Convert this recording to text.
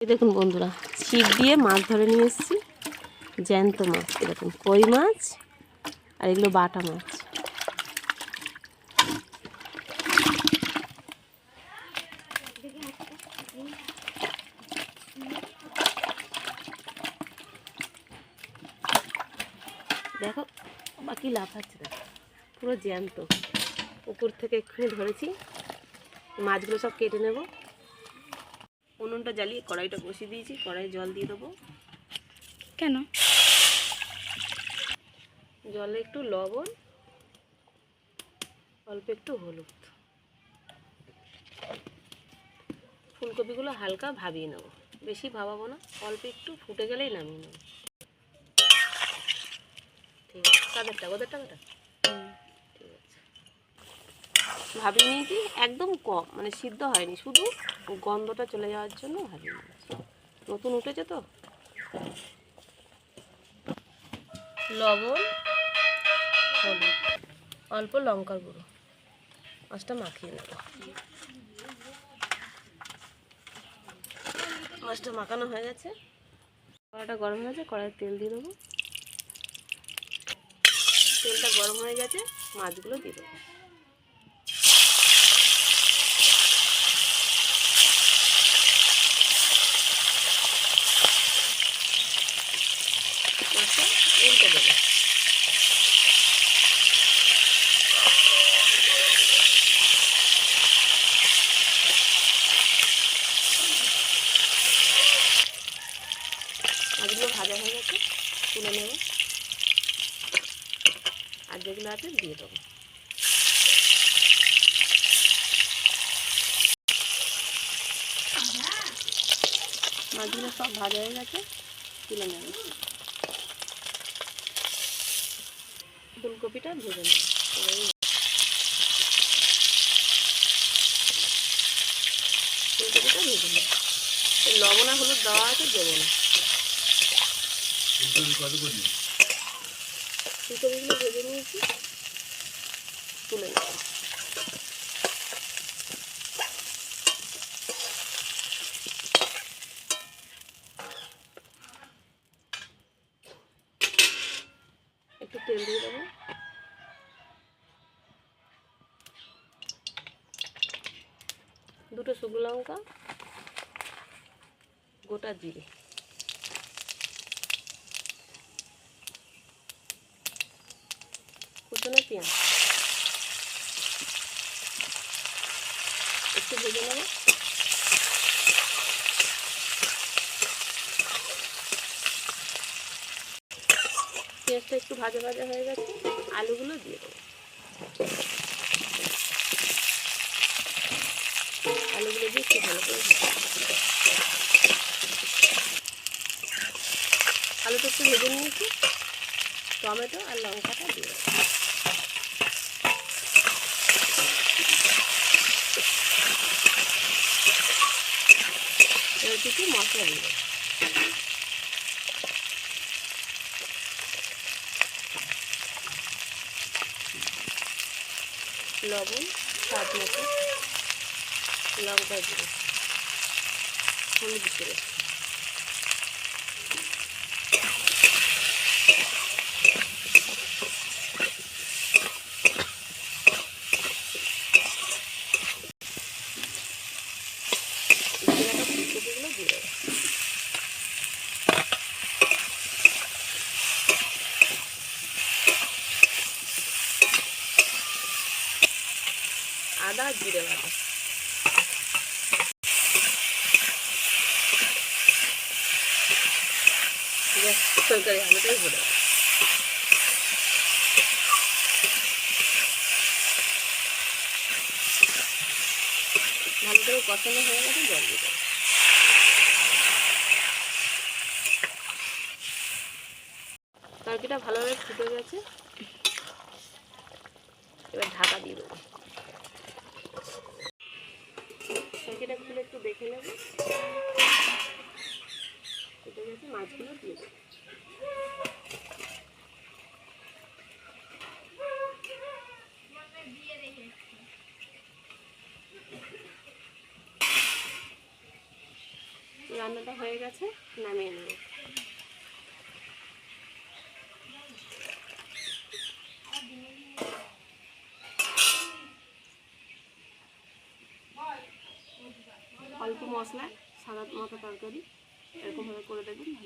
এই দেখুন বন্ধুরা, ছিপ দিয়ে মাছ ধরে নিয়ে এসেছি, জ্যান্ত মাছ। এরকম কই মাছ আর এগুলো বাটা মাছ। দেখো বাকি লাফাচ্ছে, দেখো পুরো জ্যান্ত। পুকুর থেকে এক্ষুনি ধরেছি। মাছগুলো সব কেটে নেব। উনুনটা জ্বালিয়ে কড়াইটা বসিয়ে দিয়েছি, কড়াই জল দিয়ে দেবো। কেন? জলে একটু লবণ, অল্প একটু হলুদ। ফুলকপিগুলো হালকা ভাবিয়ে নেব, বেশি ভাবাবো না, অল্প একটু ফুটে গেলেই নামিয়ে নেব। ঠিক আছে, তাদেরটা ওদেরটা ওটা ঠিক আছে। ভাবিয়ে নিয়েছি, একদম কম, মানে সিদ্ধ হয়নি, শুধু গন্ধটা চলে যাওয়ার জন্য ভাবিয়ে নিয়েছি। নতুন উঠেছে তো। লবণ, হলুদ, অল্প লঙ্কার গুঁড়ো, মাছটা মাখিয়ে নেব। মাছটা মাখানো হয়ে গেছে, কড়াইটা গরম হয়েছে, কড়াইয়ে তেল দিয়ে দেবো। তেলটা গরম হয়ে গেছে, মাছগুলো দিয়ে দেবো। মাছটা উল্টে দেবো। মাছগুলো ভাজা হয়ে গেছে, তুলে নেব। আর যেগুলো আছে দিয়ে দেবো। মাছগুলো সব ভাজা হয়ে গেছে, তুলে নেব। ফুলকপিটা ভেজে নেব। ফুলকপিটা ভেজে নেব। লবণ আর হলুদ দেওয়া আছে, দেবো না। ফুলকপিগুলো ভেজে নিয়েছি, তুলে নেব। একটু তেল দিয়ে দেবো। দুটো শুকনো লঙ্কা, গোটা জিরে, কুচনো পেঁয়াজ একটু ভেজে নেব। পেঁয়াজটা একটু ভাজা ভাজা হয়ে গেছে, আলুগুলো দিয়ে দেবো। আলুগুলো দিয়ে একটু ভালো করে আলুটা একটু ভেজে নিয়েছি, টমেটো আর লঙ্কাটা দিয়ে দেবো। এবার কিছু মশলা দিয়ে দেবো। লবণ স্বাদ মতো, লঙ্কা দিয়ে, হলুদ করে, ফুলকপিগুলো দিয়ে দেবো। আদা জিরে বাটা, তরকারি আলুটাই ভরে দেবো। ভালো করে কষানো হয়ে গেছে, জল দিয়ে দেবো। তরকারিটা ভালোভাবে ফুটে গেছে, এবার ঢাকা দিয়ে দেবো। তরকারিটা খুলে একটু দেখে নেব, ফুটে গেছে, মাছগুলো দিয়ে দেবো। রান্নাটা হয়ে গেছে, নামিয়ে নেব। অল্প মশলায় সাদা মাখা তরকারি এরকমভাবে করে দেখবেন।